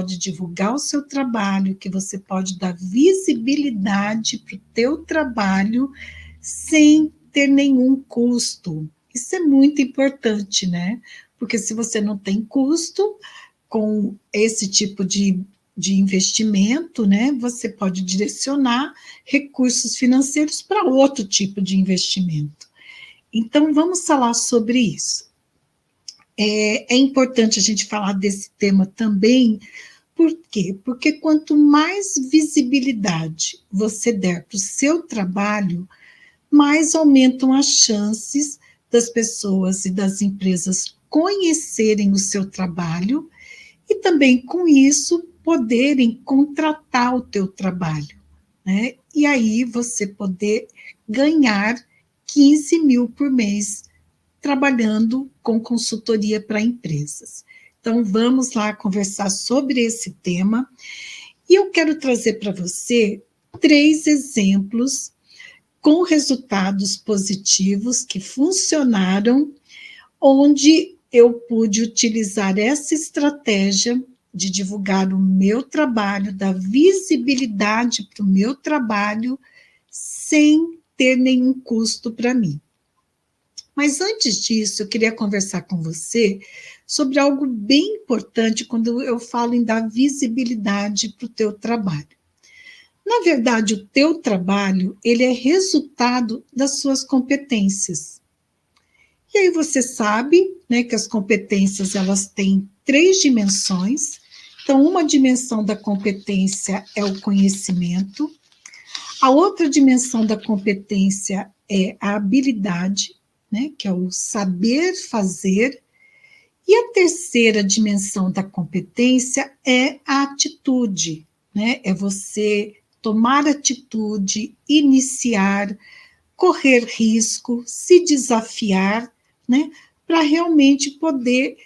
pode divulgar o seu trabalho, que você pode dar visibilidade para o teu trabalho sem ter nenhum custo. Isso é muito importante, né? Porque se você não tem custo com esse tipo de investimento, né, você pode direcionar recursos financeiros para outro tipo de investimento. Então, vamos falar sobre isso. É importante a gente falar desse tema também. Por quê? Porque quanto mais visibilidade você der para o seu trabalho, mais aumentam as chances das pessoas e das empresas conhecerem o seu trabalho e também, com isso, poderem contratar o teu trabalho, né? E aí você poder ganhar 15 mil por mês trabalhando com consultoria para empresas. Então, vamos lá conversar sobre esse tema. E eu quero trazer para você 3 exemplos com resultados positivos que funcionaram, onde eu pude utilizar essa estratégia de divulgar o meu trabalho, dar visibilidade para o meu trabalho, sem ter nenhum custo para mim. Mas antes disso, eu queria conversar com você sobre algo bem importante quando eu falo em dar visibilidade para o teu trabalho. Na verdade, o teu trabalho, ele é resultado das suas competências. E aí você sabe, né, que as competências, elas têm 3 dimensões. Então, uma dimensão da competência é o conhecimento, a outra dimensão da competência é a habilidade, né, que é o saber fazer, e a terceira dimensão da competência é a atitude, né, é você tomar atitude, iniciar, correr risco, se desafiar, né, para realmente poder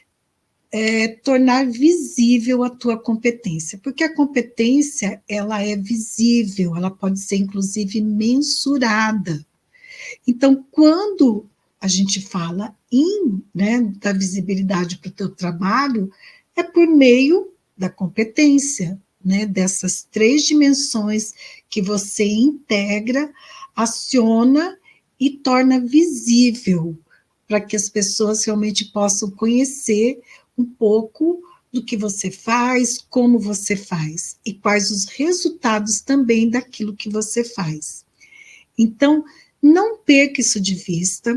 tornar visível a tua competência, porque a competência, ela é visível, ela pode ser inclusive mensurada. Então, quando a gente fala né, da visibilidade para o teu trabalho, é por meio da competência, né, dessas 3 dimensões que você integra, aciona e torna visível, para que as pessoas realmente possam conhecer um pouco do que você faz, como você faz, e quais os resultados também daquilo que você faz. Então, não perca isso de vista.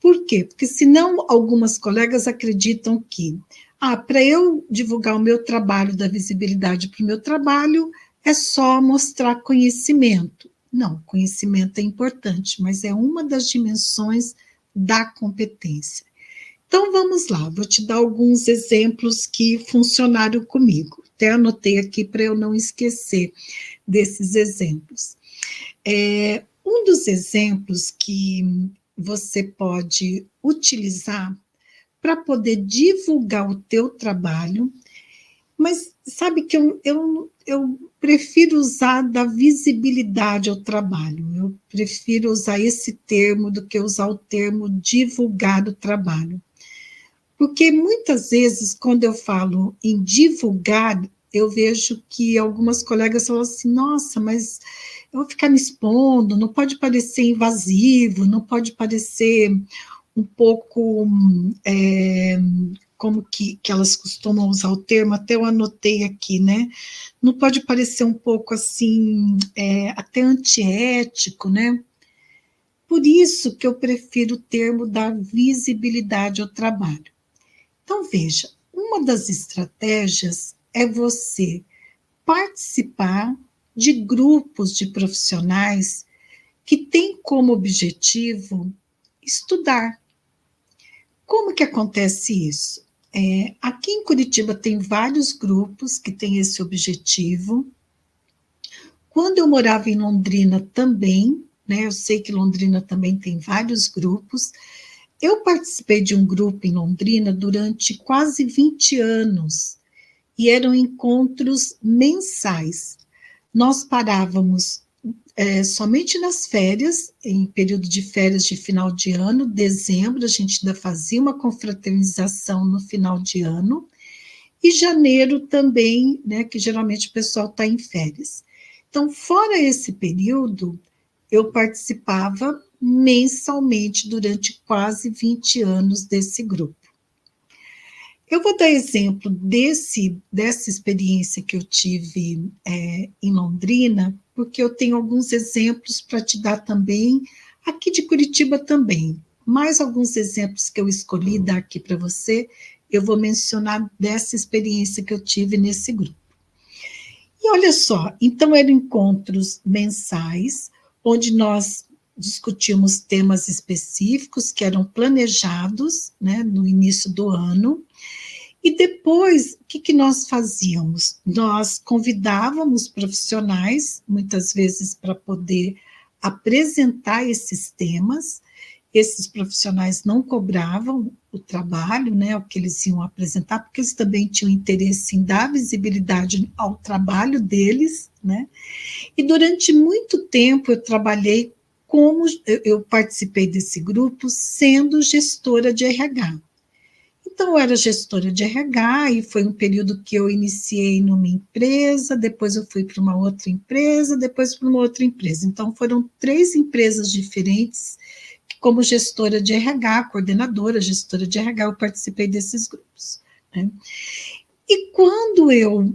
Por quê? Porque senão algumas colegas acreditam que, para eu divulgar o meu trabalho, dar visibilidade para o meu trabalho, é só mostrar conhecimento. Não, conhecimento é importante, mas é uma das dimensões da competência. Então, vamos lá, vou te dar alguns exemplos que funcionaram comigo. Até anotei aqui para eu não esquecer desses exemplos. Um dos exemplos que você pode utilizar para poder divulgar o teu trabalho, mas sabe que eu prefiro usar da visibilidade ao trabalho, eu prefiro usar esse termo do que usar o termo divulgar o trabalho. Porque muitas vezes, quando eu falo em divulgar, eu vejo que algumas colegas falam assim, nossa, mas eu vou ficar me expondo, não pode parecer invasivo, não pode parecer um pouco, como que elas costumam usar o termo, até eu anotei aqui, né? Não pode parecer um pouco assim, até antiético, né? Por isso que eu prefiro o termo dar visibilidade ao trabalho. Então, veja, uma das estratégias é você participar de grupos de profissionais que têm como objetivo estudar. Como que acontece isso? Aqui em Curitiba tem vários grupos que têm esse objetivo. Quando eu morava em Londrina também, né, eu sei que Londrina também tem vários grupos. Eu participei de um grupo em Londrina durante quase 20 anos, e eram encontros mensais. Nós parávamos somente nas férias, em período de férias de final de ano, dezembro, a gente ainda fazia uma confraternização no final de ano, e janeiro também, né, que geralmente o pessoal está em férias. Então, fora esse período, eu participava mensalmente durante quase 20 anos desse grupo. Eu vou dar exemplo dessa experiência que eu tive em Londrina, porque eu tenho alguns exemplos para te dar também, aqui de Curitiba também. Mais alguns exemplos que eu escolhi dar aqui para você, eu vou mencionar dessa experiência que eu tive nesse grupo. E olha só, então eram encontros mensais, onde nós discutimos temas específicos que eram planejados, né, no início do ano. E depois, o que nós fazíamos? Nós convidávamos profissionais, muitas vezes para poder apresentar esses temas. Esses profissionais não cobravam o trabalho, né, o que eles iam apresentar, porque eles também tinham interesse em dar visibilidade ao trabalho deles, né? E durante muito tempo eu trabalhei eu participei desse grupo sendo gestora de RH. Então, eu era gestora de RH e foi um período que eu iniciei numa empresa, depois eu fui para uma outra empresa, depois para uma outra empresa. Então, foram 3 empresas diferentes, como gestora de RH, coordenadora, gestora de RH, eu participei desses grupos, né? E quando eu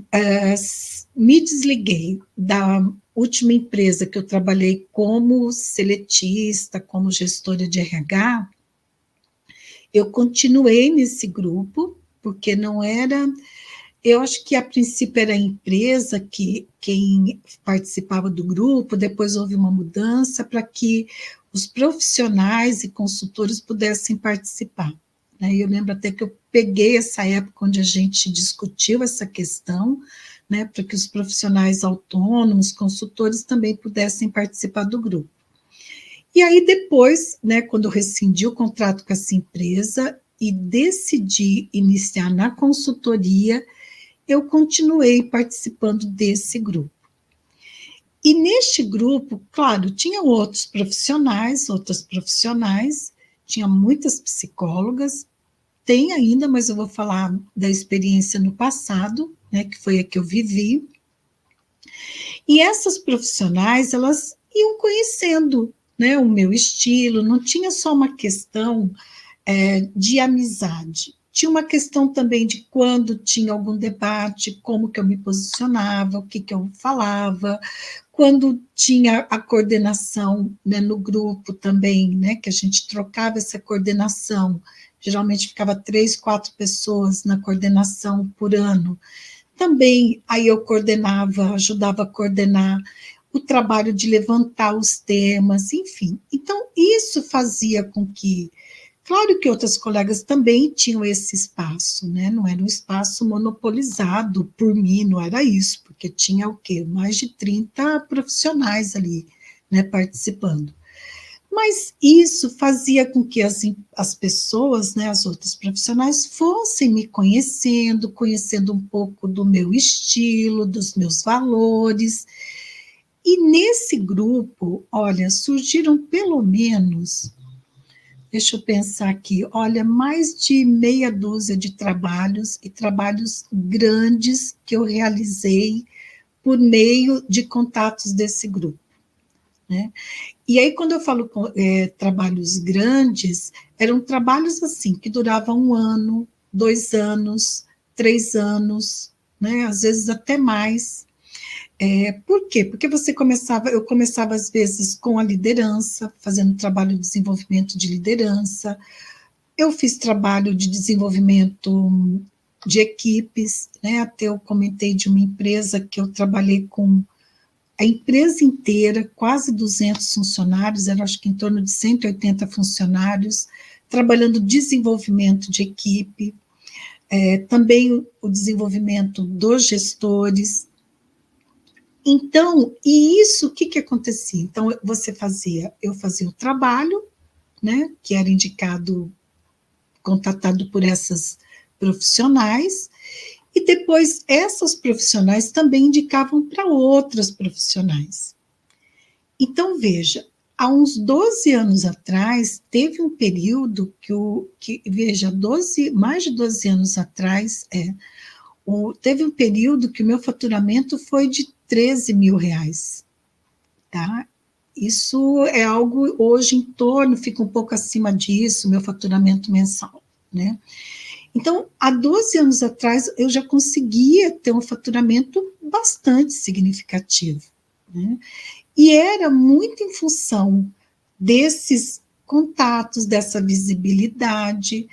me desliguei da última empresa que eu trabalhei como seletista, como gestora de RH, eu continuei nesse grupo, porque não era. Eu acho que a princípio era a empresa quem participava do grupo, depois houve uma mudança para que os profissionais e consultores pudessem participar, né? Eu lembro até que eu peguei essa época onde a gente discutiu essa questão, né, para que os profissionais autônomos, consultores também pudessem participar do grupo. E aí depois, né, quando eu rescindi o contrato com essa empresa e decidi iniciar na consultoria, eu continuei participando desse grupo. E neste grupo, claro, tinha outros profissionais, outras profissionais, tinha muitas psicólogas, tem ainda, mas eu vou falar da experiência no passado, né, que foi a que eu vivi. E essas profissionais, elas iam conhecendo, né, o meu estilo, não tinha só uma questão de amizade, tinha uma questão também de quando tinha algum debate, como que eu me posicionava, o que eu falava, quando tinha a coordenação, né, no grupo também, né, que a gente trocava essa coordenação, geralmente ficava 3, 4 pessoas na coordenação por ano. Também aí eu coordenava, ajudava a coordenar o trabalho de levantar os temas, enfim. Então, isso fazia com que, claro que outras colegas também tinham esse espaço, né? Não era um espaço monopolizado por mim, não era isso, porque tinha o quê? Mais de 30 profissionais ali, né, participando. Mas isso fazia com que as pessoas, né, as outras profissionais, fossem me conhecendo, conhecendo um pouco do meu estilo, dos meus valores. E nesse grupo, olha, surgiram pelo menos, deixa eu pensar aqui, olha, mais de meia dúzia de trabalhos, e trabalhos grandes que eu realizei por meio de contatos desse grupo, né? E aí, quando eu falo trabalhos grandes, eram trabalhos assim, que duravam 1 ano, 2 anos, 3 anos, né? Às vezes até mais. Por quê? Porque eu começava às vezes com a liderança, fazendo trabalho de desenvolvimento de liderança, eu fiz trabalho de desenvolvimento de equipes, né? Até eu comentei de uma empresa que eu trabalhei com a empresa inteira, quase 200 funcionários, era acho que em torno de 180 funcionários, trabalhando desenvolvimento de equipe, também o desenvolvimento dos gestores. Então, e isso, o que acontecia? Então, eu fazia o trabalho, né, que era contatado por essas profissionais, e depois essas profissionais também indicavam para outras profissionais. Então, veja, há uns 12 anos atrás, teve um período veja, mais de 12 anos atrás, Teve um período que o meu faturamento foi de R$ 13.000, tá? Isso é algo, hoje, em torno, fica um pouco acima disso, meu faturamento mensal, né? Então, há 12 anos atrás, eu já conseguia ter um faturamento bastante significativo, né? E era muito em função desses contatos, dessa visibilidade,